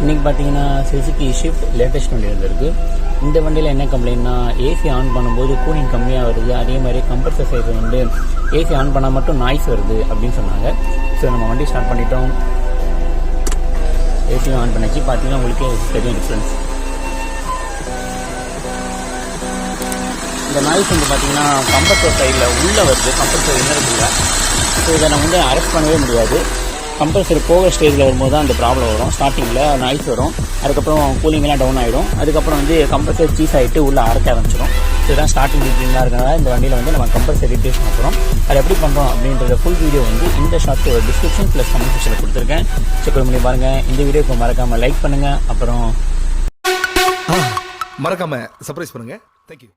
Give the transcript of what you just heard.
இன்றைக்கி பார்த்தீங்கன்னா Suzuki shift latest வண்டி வந்துருக்கு. இந்த வண்டியில் என்ன கம்ப்ளைண்ட்னா ஏசி ஆன் பண்ணும்போது கூலிங் கம்மியாக வருது, அதே மாதிரி கம்ப்ரஸர் சைடு வந்து ஏசி ஆன் பண்ணால் மட்டும் நாய்ஸ் வருது அப்படின்னு சொன்னாங்க. ஸோ நம்ம வண்டி ஸ்டார்ட் பண்ணிட்டோம், ஏசியும் ஆன் பண்ணிச்சு. பார்த்தீங்கன்னா உங்களுக்கே தெரியும் டிஃப்ரென்ஸ். இந்த நாய்ஸ் வந்து பார்த்தீங்கன்னா கம்ப்ரஸர் சைடில் உள்ளே வருது, கம்ப்ரஸர் இன்னும். ஸோ இதை நம்ம வந்து அரெஸ்ட் பண்ணவே முடியாது. கம்ப்ரஸர் போகிற ஸ்டேஜில் வரும்போது தான் அந்த ப்ராப்ளம் வரும். ஸ்டார்டிங்கில் நாய்ஸ் வரும், அதுக்கப்புறம் கூலிங்கெல்லாம் டவுன் ஆகிடும், அதுக்கப்புறம் வந்து கம்ப்ரஸர் சீஸ் ஆகிட்டு உள்ளே அரைக்க ஆரம்பிச்சிடும். இதுதான் ஸ்டார்டிங் ரீட்டிங்காக இருக்கிறனால இந்த வண்டியில் வந்து நம்ம கம்ப்ரஸர் ரீப்ளேஸ் பண்ண போகிறோம். அது எப்படி பண்ணுறோம் அப்படின்றத ஃபுல் வீடியோ வந்து இந்த ஷார்ட்டோட டிஸ்கிரிப்ஷன் ப்ளஸ் கமெண்ட் செக்ஷனில் கொடுத்துருக்கேன். செக் பண்ணி பாருங்கள். இந்த வீடியோக்கு மறக்காமல் லைக் பண்ணுங்கள், அப்புறம் மறக்காமல் சர்ப்ரைஸ் பண்ணுங்கள். தேங்க்யூ.